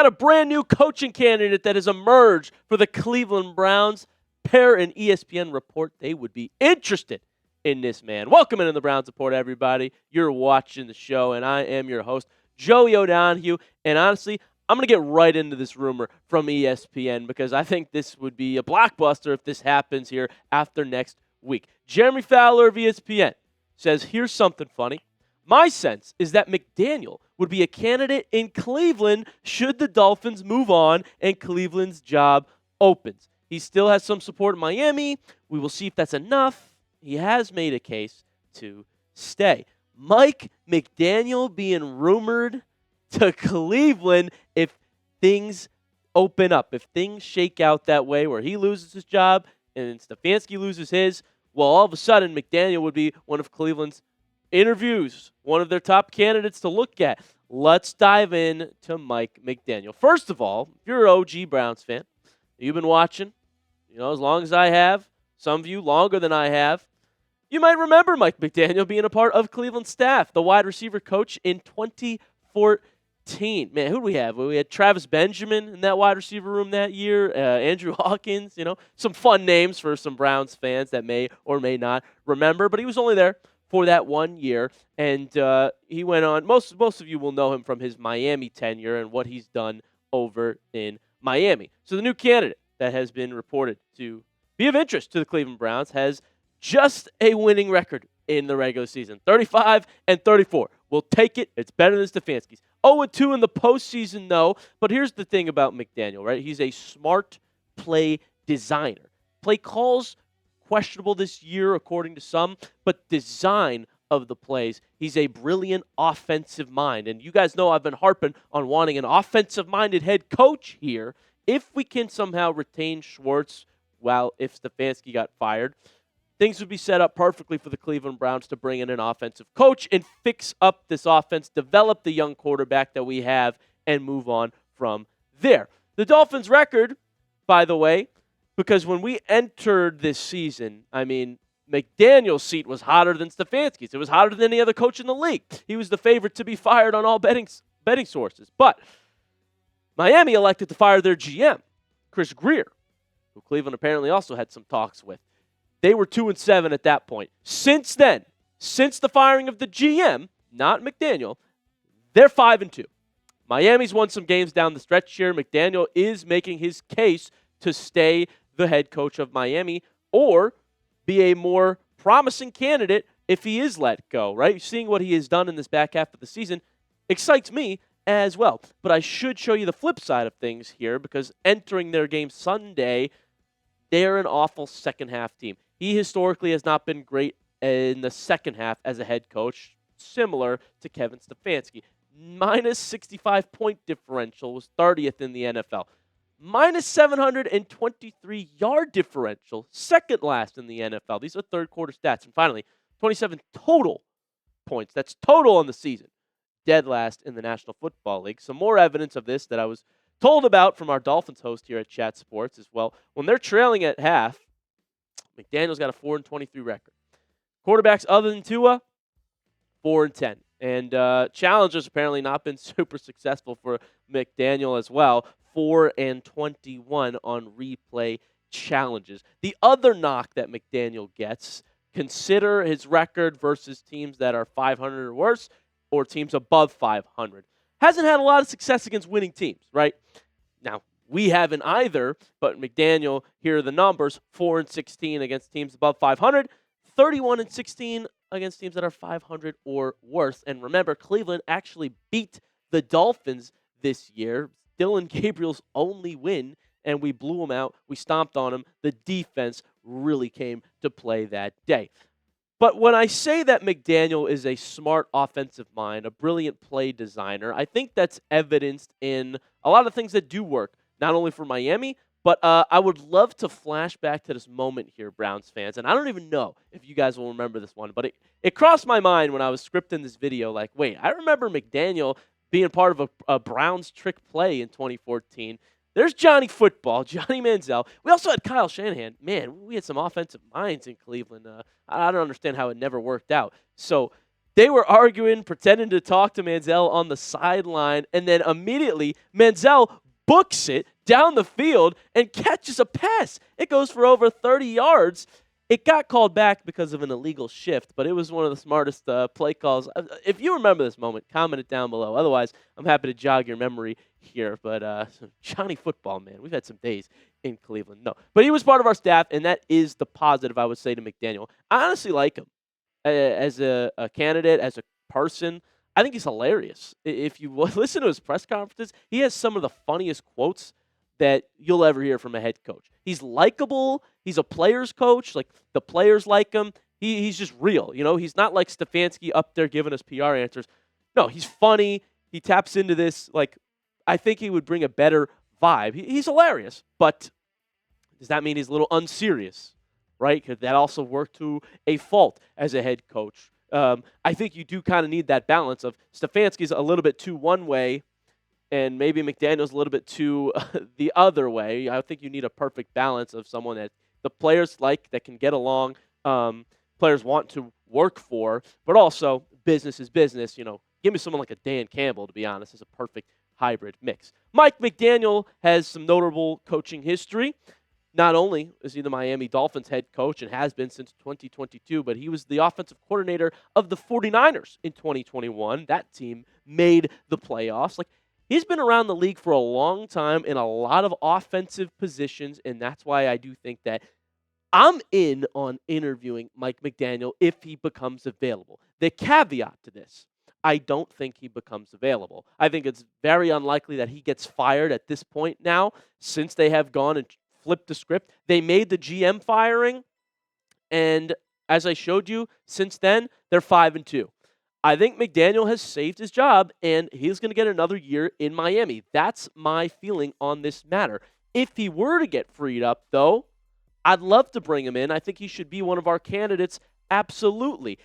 got a brand new coaching candidate that has emerged for the Cleveland Browns. Per an ESPN report, they would be interested in this man. Welcome into the Browns Report, everybody. You're watching the show, and I am your host, Joey O'Donohue. And honestly, I'm going to get right into this rumor from ESPN because I think this would be a blockbuster if this happens here after next week. Jeremy Fowler of ESPN says, here's something funny. My sense is that McDaniel would be a candidate in Cleveland should the Dolphins move on and Cleveland's job opens. He still has some support in Miami. We will see if that's enough. He has made a case to stay. Mike McDaniel being rumored to Cleveland if things open up, if things shake out that way where he loses his job and Stefanski loses his, well, all of a sudden McDaniel would be one of Cleveland's interviews, one of their top candidates to look at. Let's dive in to Mike McDaniel. First of all, if you're an OG Browns fan, you've been watching, as long as I have, some of you longer than I have, you might remember Mike McDaniel being a part of Cleveland's staff, the wide receiver coach in 2014. Man, who do we have? We had Travis Benjamin in that wide receiver room that year, Andrew Hawkins, some fun names for some Browns fans that may or may not remember, but he was only there for that 1 year, and he went on. Most of you will know him from his Miami tenure and what he's done over in Miami. So the new candidate that has been reported to be of interest to the Cleveland Browns has just a winning record in the regular season, 35-34. We'll take it. It's better than Stefanski's. 0-2 in the postseason, though. But here's the thing about McDaniel, right? He's a smart play designer. Play calls questionable this year, according to some, but design of the plays, he's a brilliant offensive mind. And you guys know I've been harping on wanting an offensive-minded head coach here. If we can somehow retain Schwartz, if Stefanski got fired, things would be set up perfectly for the Cleveland Browns to bring in an offensive coach and fix up this offense, develop the young quarterback that we have, and move on from there. The Dolphins' record, by the way, because when we entered this season, McDaniel's seat was hotter than Stefanski's. It was hotter than any other coach in the league. He was the favorite to be fired on all betting sources. But Miami elected to fire their GM, Chris Grier, who Cleveland apparently also had some talks with. They were 2-7 at that point. Since then, since the firing of the GM, not McDaniel, they're 5-2. Miami's won some games down the stretch here. McDaniel is making his case to stay the head coach of Miami or be a more promising candidate if he is let go, right? Seeing what he has done in this back half of the season excites me as well. But I should show you the flip side of things here because entering their game Sunday, they're an awful second-half team. He historically has not been great in the second half as a head coach, similar to Kevin Stefanski. Minus 65-point differential was 30th in the NFL. Minus 723 yard differential, second last in the NFL. These are third-quarter stats. And finally, 27 total points. That's total on the season. Dead last in the National Football League. Some more evidence of this that I was told about from our Dolphins host here at Chat Sports as well. When they're trailing at half, McDaniel's got a 4-23 record. Quarterbacks other than Tua, 4-10. And challengers apparently not been super successful for McDaniel as well. 4-21 on replay challenges. The other knock that McDaniel gets, consider his record versus teams that are 500 or worse, or teams above 500. Hasn't had a lot of success against winning teams, right? Now, we haven't either, but McDaniel, here are the numbers, 4-16 against teams above 500, 31-16 against teams that are 500 or worse. And remember, Cleveland actually beat the Dolphins this year. Dylan Gabriel's only win, and we blew him out. We stomped on him. The defense really came to play that day. But when I say that McDaniel is a smart offensive mind, a brilliant play designer, I think that's evidenced in a lot of things that do work, not only for Miami, but I would love to flash back to this moment here, Browns fans. And I don't even know if you guys will remember this one, but it crossed my mind when I was scripting this video, like, wait, I remember McDaniel being part of a Browns trick play in 2014. There's Johnny Football, Johnny Manziel. We also had Kyle Shanahan. Man, we had some offensive minds in Cleveland. I don't understand how it never worked out. So They were arguing, pretending to talk to Manziel on the sideline, and then immediately Manziel books it down the field and catches a pass. It goes for over 30 yards. It got called back because of an illegal shift, but it was one of the smartest play calls. If you remember this moment, comment it down below. Otherwise, I'm happy to jog your memory here. But Johnny Football, man, we've had some days in Cleveland. No, but he was part of our staff, and that is the positive I would say to McDaniel. I honestly like him as a candidate, as a person. I think he's hilarious. If you listen to his press conferences, he has some of the funniest quotes that you'll ever hear from a head coach. He's likable. He's a player's coach. Like, the players like him. He's just real. You know, he's not like Stefanski up there giving us PR answers. No, he's funny. He taps into this. Like, I think he would bring a better vibe. He's hilarious. But does that mean he's a little unserious? Right? Could that also work to a fault as a head coach? I think you do kind of need that balance of Stefanski's a little bit too one way, and maybe McDaniel's a little bit too the other way. I think you need a perfect balance of someone that the players like, that can get along, players want to work for, but also business is business. You know, give me someone like a Dan Campbell, to be honest, is a perfect hybrid mix. Mike McDaniel has some notable coaching history. Not only is he the Miami Dolphins head coach and has been since 2022, but he was the offensive coordinator of the 49ers in 2021. That team made the playoffs. Like, he's been around the league for a long time in a lot of offensive positions, and that's why I do think that I'm in on interviewing Mike McDaniel if he becomes available. The caveat to this, I don't think he becomes available. I think it's very unlikely that he gets fired at this point now, since they have gone and flipped the script. They made the GM firing, and as I showed you, since then, they're 5-2. I think McDaniel has saved his job, and he's going to get another year in Miami. That's my feeling on this matter. If he were to get freed up, though, I'd love to bring him in. I think he should be one of our candidates, absolutely.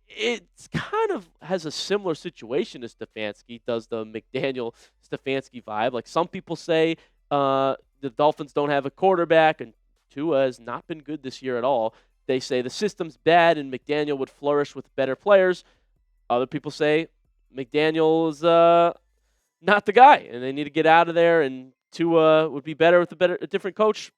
It kind of has a similar situation as Stefanski does, the McDaniel-Stefanski vibe. Like, some people say the Dolphins don't have a quarterback, and Tua has not been good this year at all. They say the system's bad and McDaniel would flourish with better players. Other people say McDaniel is not the guy, and they need to get out of there, and Tua would be better with a different coach.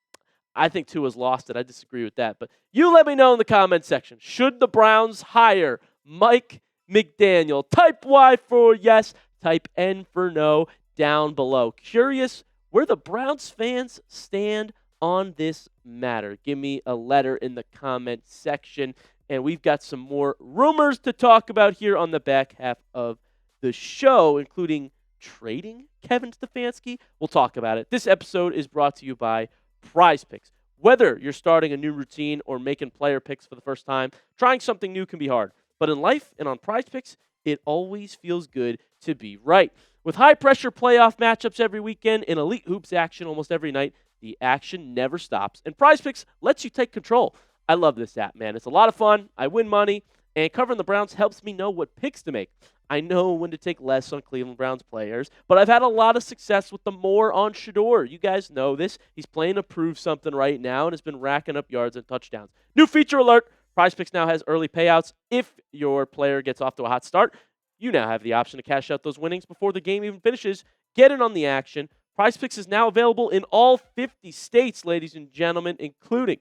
I think Tua's lost it. I disagree with that. But you let me know in the comment section. Should the Browns hire Mike McDaniel? Type Y for yes, type N for no down below. Curious where the Browns fans stand on this matter. Give me a letter in the comment section. And we've got some more rumors to talk about here on the back half of the show, including trading Kevin Stefanski. We'll talk about it. This episode is brought to you by PrizePicks. Whether you're starting a new routine or making player picks for the first time, trying something new can be hard. But in life and on PrizePicks, it always feels good to be right. With high-pressure playoff matchups every weekend and elite hoops action almost every night, the action never stops. And PrizePicks lets you take control. I love this app, man. It's a lot of fun. I win money, and covering the Browns helps me know what picks to make. I know when to take less on Cleveland Browns players, but I've had a lot of success with the more on Shedeur. You guys know this. He's playing to prove something right now and has been racking up yards and touchdowns. New feature alert. PrizePicks now has early payouts. If your player gets off to a hot start, you now have the option to cash out those winnings before the game even finishes. Get in on the action. PrizePicks is now available in all 50 states, ladies and gentlemen, including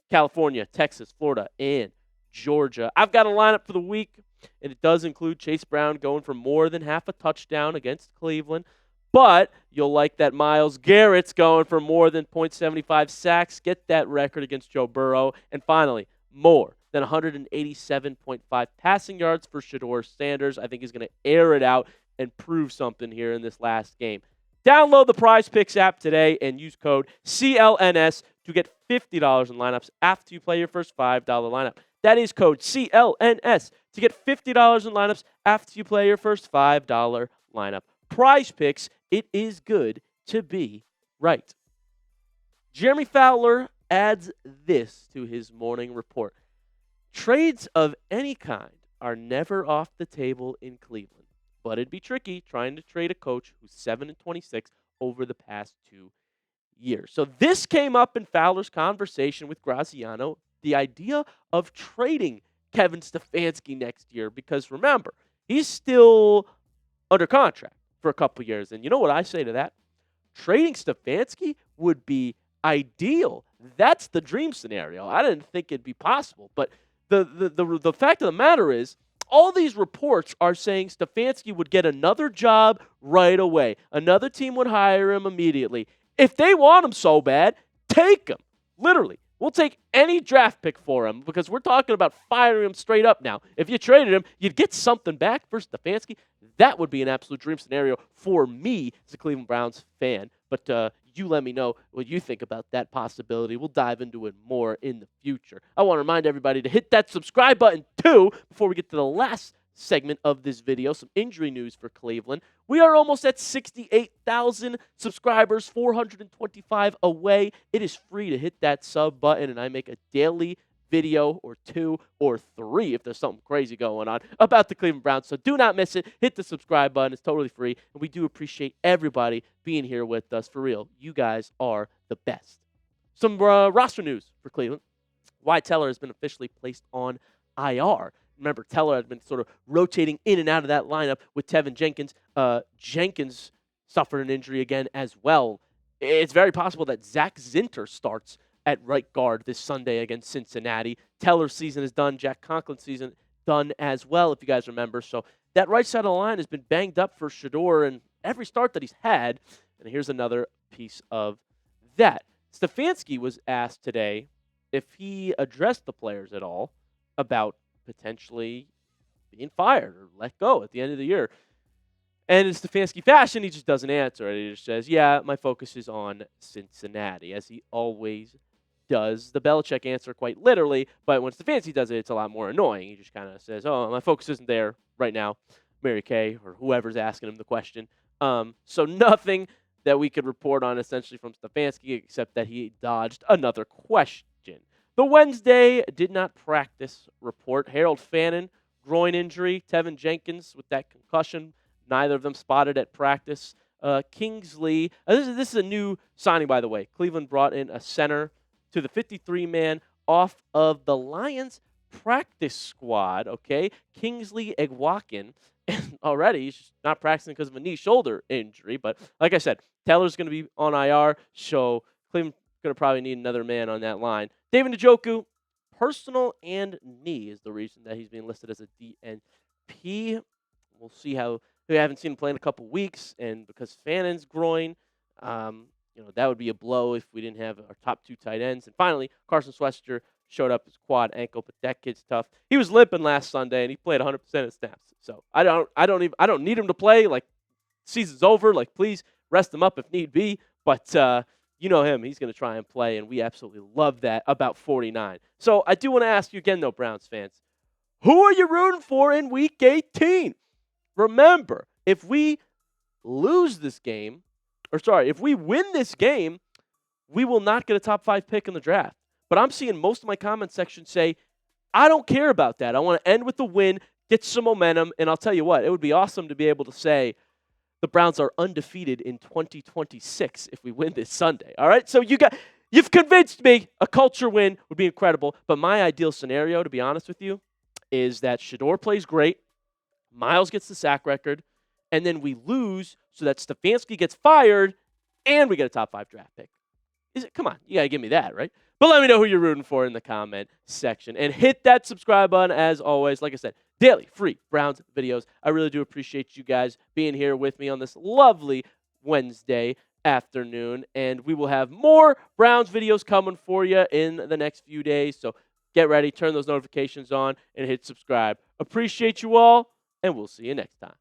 California, Texas, Florida, and Georgia. I've got a lineup for the week, and it does include Chase Brown going for more than half a touchdown against Cleveland. But you'll like that Myles Garrett's going for more than .75 sacks. Get that record against Joe Burrow. And finally, more than 187.5 passing yards for Shedeur Sanders. I think he's going to air it out and prove something here in this last game. Download the PrizePicks app today and use code CLNS to get $50 in lineups after you play your first $5 lineup. That is code CLNS to get $50 in lineups after you play your first $5 lineup. PrizePicks, it is good to be right. Jeremy Fowler adds this to his morning report. Trades of any kind are never off the table in Cleveland, but it'd be tricky trying to trade a coach who's 7-26 over the past 2 years. So this came up in Fowler's conversation with Graziano, the idea of trading Kevin Stefanski next year because remember, he's still under contract for a couple years. And you know what I say to that? Trading Stefanski would be ideal. That's the dream scenario. I didn't think it'd be possible, but the fact of the matter is, all these reports are saying Stefanski would get another job right away. Another team would hire him immediately. If they want him so bad, take him. Literally. We'll take any draft pick for him because we're talking about firing him straight up now. If you traded him, you'd get something back for Stefanski. That would be an absolute dream scenario for me as a Cleveland Browns fan. But you let me know what you think about that possibility. We'll dive into it more in the future. I want to remind everybody to hit that subscribe button too before we get to the last segment of this video, some injury news for Cleveland. We are almost at 68,000 subscribers, 425 away. It is free to hit that sub button, and I make a daily video or 2 or 3 if there's something crazy going on about the Cleveland Browns. So do not miss it. Hit the subscribe button. It's totally free, and we do appreciate everybody being here with us. For real, you guys are the best. Some roster news for Cleveland. Wyatt Teller has been officially placed on IR. Remember, Teller had been sort of rotating in and out of that lineup with Teven Jenkins. Jenkins suffered an injury again as well. It's very possible that Zach Zinter starts at right guard this Sunday against Cincinnati. Teller's season is done. Jack Conklin's season done as well, if you guys remember. So that right side of the line has been banged up for Shedeur in every start that he's had. And here's another piece of that. Stefanski was asked today if he addressed the players at all about potentially being fired or let go at the end of the year. And in Stefanski fashion, he just doesn't answer. He just says, yeah, my focus is on Cincinnati, as he always does. The Belichick answer quite literally, but when Stefanski does it, it's a lot more annoying. He just kind of says, oh, my focus isn't there right now, Mary Kay, or whoever's asking him the question. So nothing that we could report on essentially from Stefanski except that he dodged another question. The Wednesday did not practice report. Harold Fannin, groin injury. Teven Jenkins with that concussion. Neither of them spotted at practice. Kingsley, this is a new signing, by the way. Cleveland brought in a center to the 53-man off of the Lions practice squad, okay? Kingsley Eguakun. And already he's not practicing because of a knee shoulder injury. But like I said, Taylor's going to be on IR, so Cleveland's going to probably need another man on that line. David Njoku, personal and knee is the reason that he's being listed as a DNP. We'll see how we haven't seen him play in a couple weeks, and because Fannin's groin, that would be a blow if we didn't have our top 2 tight ends. And finally, Carson Schwesinger showed up his quad ankle, but that kid's tough. He was limping last Sunday, and he played 100% of snaps. So I don't need him to play. Like, season's over. Like, please rest him up if need be. But you know him. He's going to try and play, and we absolutely love that about 49. So I do want to ask you again, though, Browns fans, who are you rooting for in Week 18? Remember, if we lose this game, if we win this game, we will not get a top 5 pick in the draft. But I'm seeing most of my comment section say, I don't care about that. I want to end with the win, get some momentum, and I'll tell you what, it would be awesome to be able to say the Browns are undefeated in 2026 if we win this Sunday. All right? So you've convinced me a culture win would be incredible. But my ideal scenario, to be honest with you, is that Shedeur plays great, Miles gets the sack record, and then we lose so that Stefanski gets fired and we get a top 5 draft pick. Come on, you got to give me that, right? But let me know who you're rooting for in the comment section. And hit that subscribe button as always. Like I said, daily free Browns videos. I really do appreciate you guys being here with me on this lovely Wednesday afternoon. And we will have more Browns videos coming for you in the next few days. So get ready, turn those notifications on, and hit subscribe. Appreciate you all, and we'll see you next time.